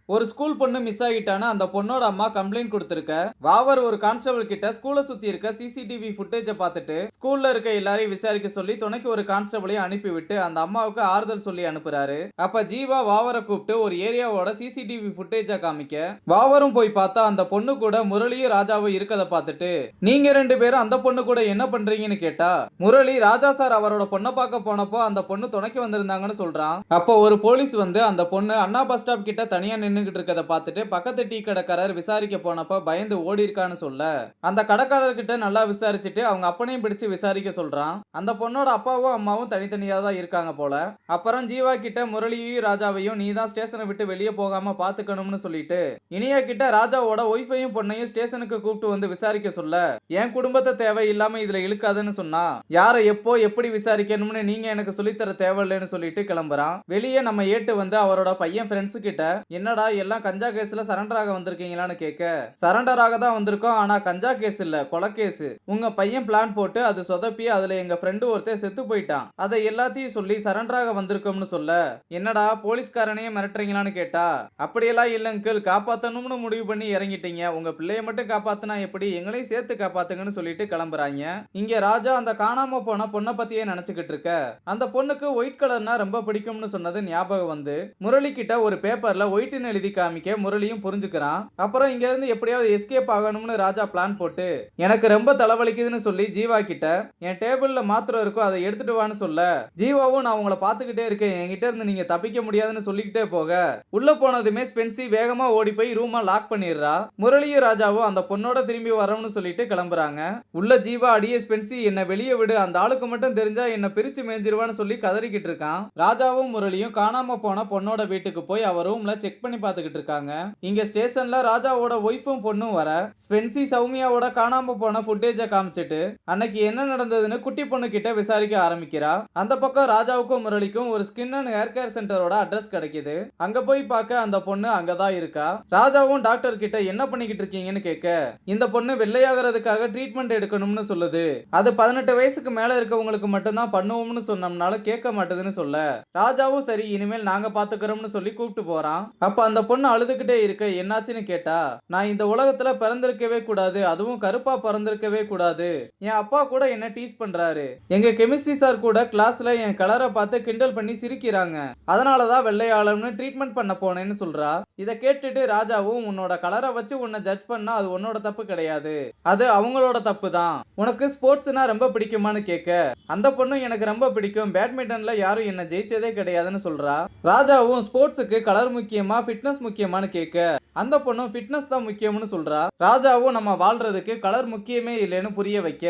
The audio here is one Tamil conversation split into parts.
ஒரு ஸ்கூல் பொண்ணு மிஸ் ஆகிட்டான்னு அந்த பொண்ணோட அம்மா கம்ப்ளைண்ட் கொடுத்திருக்க. வாவர் ஒரு கான்ஸ்டபிள் கிட்ட ஸ்கூலை சுத்தி இருக்க சிசிடிவி ஃபுட்டேஜை பார்த்துட்டு ஸ்கூல்ல இருக்க எல்லாரையும் விசாரிக்க சொல்லி துணைக்கு ஒரு கான்ஸ்டபிளையும் அனுப்பிவிட்டு அந்த அம்மாவுக்கு ஆறுதல் சொல்லி அனுப்புறாரு. அப்ப ஜீவா வாவரை கூப்பிட்டு ஒரு ஏரியாவோட சிசிடிவி ஃபுட்டேஜை காமிக்க வாவரும் போய் பார்த்தா அந்த பொண்ணு கூட முரளியும் ராஜாவும் இருக்கத பார்த்துட்டு, நீங்க ரெண்டு பேரும் அந்த பொண்ணு கூட என்ன பண்றீங்கன்னு கேட்டா, முரளி ராஜா சார் அவரோட பொண்ணை பார்க்க போனப்போ அந்த பொண்ணு துணைக்கு வந்திருந்தாங்கன்னு சொல்றான். அப்போ ஒரு போலீஸ் வந்து அந்த பொண்ணு அண்ணா பஸ் ஸ்டாப் கிட்ட தனியா நின்னுகிட்டு இருக்கத பார்த்துட்டு பக்கத்து டீ கடைக்காரர் விசாரிக்க போனப்ப பயந்து ஓடி இருக்கான்னு சொல்ல, அந்த கடைக்காரர் கிட்ட நல்லா விசாரிச்சுட்டு அவங்க அப்பனையும் பிடிச்சு விசாரிக்க சொல்றான். அந்த பொண்ணோட அப்பாவும் அம்மாவும் தனித்தனியா தான் இருக்காங்க போல. அப்புறம் ஜீவா கிட்ட முரளியையும் ராஜாவையும் நீ தான் ஸ்டேஷனை விட்டு வெளியே போகாம பாத்துக்கணும்னு சொல்லிட்டு இனியா கிட்ட ராஜாவோட ஒய்ஃபையும் பொண்ணையும் ஸ்டேஷனுக்கு கூப்பிட்டு வந்து விசாரிக்க சொல்ல, என் குடும்பத்தை தேவை இல்லாம இதுல இழுக்காதுன்னு சொன்னா, யாரை எப்போ எப்படி விசாரிக்கணும்னு நீங்க எனக்கு சொல்லித்தர தேவையில்லைன்னு சொல்லிட்டு கிளம்புறான். வெளியே நம்ம ஏட்டு வந்து அவரோட பையன் ஃப்ரெண்ட்ஸ் கிட்ட என்னடா எல்லாம் கஞ்சா கேஸ்ல சரண்டர் ஆக வந்திருக்கீங்களான்னு கேட்க, சரண்டர் ஆக தான் வந்திருக்கோம், ஆனா கஞ்சா கேஸ் இல்ல கொலை கேஸ். உங்க பையன் பிளான் போட்டு அது சொதப்பி அதுல எங்க ஃப்ரெண்டு ஒருத்தர் செத்து போயிட்டான், அதை எல்லாத்தையும் சொல்லி சரண்டர் ஆக வந்திருக்கோம்னு சொல்ல, என்னடா போலீஸ்காரனையே மிரட்டுறீங்களான்னு கேட்டா, அப்படியெல்லாம் இல்ல அங்கிள், காப்பாத்தணும்னு முடிவு பண்ணி இறங்கிட்டீங்க, உங்க பிள்ளைய மட்டும் காப்பாத்தினா எப்படி, எங்களையும் சேர்த்து காப்பாத்துங்கன்னு சொல்லிட்டு கிளம்புறாங்க. இங்க ராஜா அந்த காணாம போன பொண்ணை பத்தியே நினைச்சுக்கிட்டு இருக்க. அந்த பொண்ணுக்கு ஒயிட் கலர்னா ரொம்ப பிடிக்கும்னு சொன்னது ஞாபகம் வந்து முரளி கிட்ட ஒரு பேப்பர்ல ஒயிட்னு எழுதி காமிக்க முரளியும் புரிஞ்சுக்கிறான். அப்புறம் இங்க இருந்து எப்படியாவது எஸ்கேப் ஆகணும்னு ராஜா பிளான் போட்டு எனக்கு ரொம்ப தலைவலிக்குதுன்னு சொல்லி ஜீவா கிட்ட என் டேபிள்ல மாத்திரம் இருக்கும் அதை எடுத்துட்டு வான்னு சொல்ல, ஜீவாவும் நான் உங்களை பாத்துக்கிட்டே இருக்கேன், என்கிட்ட இருந்து நீங்க தப்பிக்க முடியாதுன்னு சொல்லிக்கிட்டே போக உள்ள போனதுமே ஸ்பென்சி வேகமா ஓடி போய் ரூமா லாக் பண்ணிடுறா. முரளியும் ராஜாவும் அந்த பொண்ணோட திரும்பி வரோம்னு சொல்லிட்டு கிளம்புறாங்க. உள்ள ஜீவா அடியே ஸ்பென்சி என்ன வெளியே விடு, அந்த ஆளுக்கு மட்டும் தெரிஞ்சா என்ன பிரிச்சு மேஞ்சிருவான்னு சொல்லி கதறிக்கிட்டு இருக்கான். ராஜாவும் முரளியும் காணாம போன பொண்ணோட வீட்டுக்கு போய் அவர் ரூம்ல செக் பண்ணி பார்த்துக்கிட்டு இருக்காங்க. இங்க ஸ்டேஷன்ல ராஜாவோட ஒய்ஃபும் பொண்ணும் வர ஸ்பென்சி சௌமியாவோட காணாம போன ஃபுட்டேஜை காமிச்சிட்டு அன்னைக்கு என்ன நடந்ததுன்னு குட்டி பொண்ணு கிட்ட விசாரிக்க ஆரம்பிக்கிறா. அந்த பக்கம் ராஜாவுக்கும் முரளிக்கும் ஒரு ஸ்கின் அண்ட் ஹேர் கேர் சென்டரோட அட்ரஸ் கிடைக்குது. அங்க போய் பார்க்க அந்த பொண்ணு அங்கதான் இருக்கா. ராஜாவும் டாக்டர் கிட்ட என்ன பண்ணிக்கிட்டு இருக்கீங்கன்னு கேட்க, இந்த பொண்ணு வெள்ளையாகிறதுக்காக ட்ரீட்மெண்ட் எடுக்கணும்னு சொல்லுது, அது 18 வயசுக்கு மேல இருக்கவங்களுக்கு மட்டும்தான் பண்ணுவோம்னு சொன்னோம்னால கேட்க மாட்டேதுன்னு சொல்ல, ராஜாவும் சரி இனிமேல் நாங்க பாத்துக்கிறோம்னு சொல்லி கூப்பிட்டு போறான். அப்ப அந்த பொண்ணு அழுதுகிட்டே இருக்க என்னாச்சுன்னு கேட்டா, நான் இந்த உலகத்துல பிறந்திருக்கவே கூடாது, அதுவும் கருப்பா பிறந்திருக்கவே கூடாது, என் அப்பா கூட என்ன டீஸ் பண்றாரு, எங்க கெமிஸ்ட்ரி சார் கூட கிளாஸ்ல என் கலரை பார்த்து கிண்டல் பண்ணி சிரிக்கிறாங்க, அதனாலதான் வெள்ளையாளம்னு ட்ரீட்மெண்ட் பண்ண போனேன்னு சொல்றா. இத கேட்டுட்டு ராஜாவும் உன்னோட கலரை வச்சு உன்னை ஜட்ஜ் பண்ணா அது உன்னோட தப்பு கிடையாது, அது அவங்களோட தப்பு தான், உனக்கு ஸ்போர்ட்ஸ்னா ரொம்ப பிடிக்குமான்னு கேட்க, அந்த பொண்ணு எனக்கு ரொம்ப பிடிக்கும், பேட்மிண்டன்ல யாரும் என்ன ஜெயிச்சதே கிடையாதுன்னு சொல்றா. ராஜாவும் ஸ்போர்ட்ஸுக்கு கலர் முக்கியமா ஃபிட்னஸ் முக்கியமானு கேட்க, அந்த பொண்ணும் ஃபிட்னஸ் தான் முக்கியம்னு சொல்றா. ராஜாவும் நம்ம வாழ்றதுக்கு கலர் முக்கியமே இல்லைன்னு புரிய வைக்க,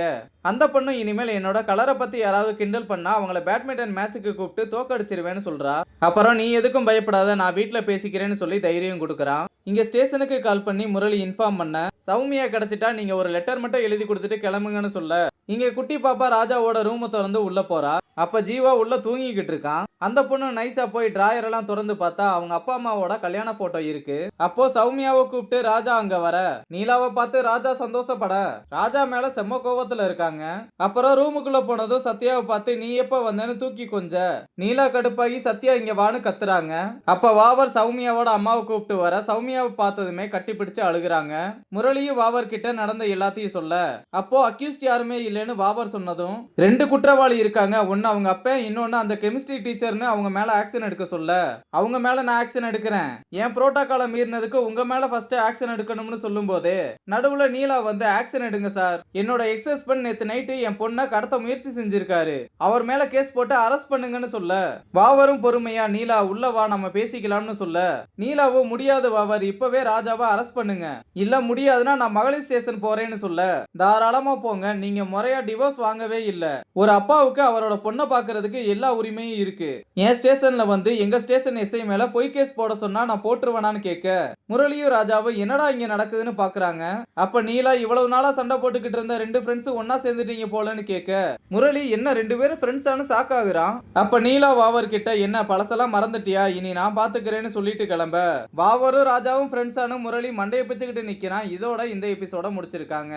அந்த பொண்ணு இனிமேல் என்னோட கலரை பத்தி யாராவது கிண்டல் பண்ணா அவங்கள பேட்மிண்டன் மேட்சுக்கு கூப்பிட்டு தோக்கடிச்சிருவேன்னு சொல்றா. அப்புறம் நீ எதுக்கும் பயப்படாத, நான் வீட்டுல பேசிக்கிறேன்னு சொல்லி தைரியம் கொடுக்கறான். இங்க ஸ்டேஷனுக்கு கால் பண்ணி முரளி இன்ஃபார்ம் பண்ண, சௌமியா கிடைச்சிட்டா நீங்க ஒரு லெட்டர் மட்டும் எழுதி கொடுத்துட்டு கிளம்புங்கன்னு சொல்ல, இங்க குட்டி பாப்பா ராஜாவோட ரூமை திறந்து உள்ள போறா. அப்ப ஜீவா உள்ள தூங்கிக்கிட்டு இருக்கான். அந்த பொண்ணு நைஸா போய் டிராயர் எல்லாம் திறந்து பார்த்தா அவங்க அப்பா அம்மாவோட கல்யாண போட்டோ இருக்கு. அப்போ சௌமியாவை கூப்பிட்டு ராஜா அங்க வர, நீலாவை பார்த்து ராஜா சந்தோஷப்பட ராஜா மேல செம்ம கோவத்துல இருக்காங்க. அப்புறம் ரூமுக்குள்ள போனதும் சத்யாவை பார்த்து நீ எப்ப வந்தேன்னு தூக்கி கொஞ்ச நீலா கடுப்பாகி சத்யா இங்க வான்னு கத்துறாங்க. அப்ப வாவர் சௌமியாவோட அம்மாவை கூப்பிட்டு வர சௌமியாவை பார்த்ததுமே கட்டி பிடிச்சு அழுகுறாங்க. முரளியும் வாவர் கிட்ட நடந்த எல்லாத்தையும் சொல்ல, அப்போ அக்யூஸ்ட் யாருமே இல்லைன்னு வாவர் சொன்னதும் 2 குற்றவாளி இருக்காங்க, ஒன்னு அவங்க அப்பா, இன்னொன்னு அந்த கெமிஸ்ட்ரி டீச்சர்னு அவங்க மேல ஆக்ஷன் எடுக்க சொல்ல, அவங்க மேல நான் ஆக்ஷன் எடுக்கிறேன், என் புரோட்டோகாலை மீறினதுக்கு உங்க மேல ஃபர்ஸ்ட் ஆக்ஷன் எடுக்கணும்னு சொல்லும் போதே நடுவுல நீலா வந்து ஆக்ஷன் எடுங்க சார், என்னோட எக்ஸ் ஹஸ்பண்ட் நேத்து நைட்டு என் பொண்ணை கடத்த முயற்சி செஞ்சிருக்காரு, அவர் மேல கேஸ் போட்டு அரெஸ்ட் பண்ணுங்கன்னு சொல்ல, வாவரும் பொறுமையா நீலா உள்ள வா நம்ம பேசிக்கலாம்னு சொல்ல, நீலாவும் முடியாது வாவர், இப்பவே ராஜாவை அரெஸ்ட் பண்ணுங்க, இல்ல முடியாதுன்னா நான் மகளிர் ஸ்டேஷன் போறேன்னு சொல்ல, தாராளமா போங்க, நீங்க முறையா டிவோர்ஸ் வாங்கவே இல்ல, ஒரு அப்பாவுக்கு அவரோட பொண்ணை பாக்குறதுக்கு எல்லா உரிமையும் இருக்கு, என் ஸ்டேஷன்ல வந்து எங்க ஸ்டேஷன் எஸ்ஐ மேல பொய் கேஸ் போட சொன்னா நான் போட்டுருவேனான்னு கேட்க, முரளியும் ராஜாவும் என்னடா இங்க நடக்குதுன்னு பாக்குறாங்க. அப்ப நீலா இவ்வளவு நாளா சண்டை போட்டுக்கிட்டு இருந்த 2 ஃப்ரெண்ட்ஸ் ஒன்னா சேர்ந்துட்டீங்க போலன்னு கேட்க, முரளி என்ன 2 பேரும் ஃப்ரெண்ட்ஸானு ஷாக் ஆகுறான். அப்ப நீலா வாவர் கிட்ட என்ன பழசெல்லாம் மறந்துட்டியா, இனி நான் பாத்துக்கிறேன்னு சொல்லிட்டு கிளம்ப, வாவரும் ராஜாவும் ஃப்ரெண்ட்ஸானு முரளி மண்டையை பிச்சுக்கிட்டு நிக்கிறான். இதோட இந்த எபிசோட முடிச்சிருக்காங்க.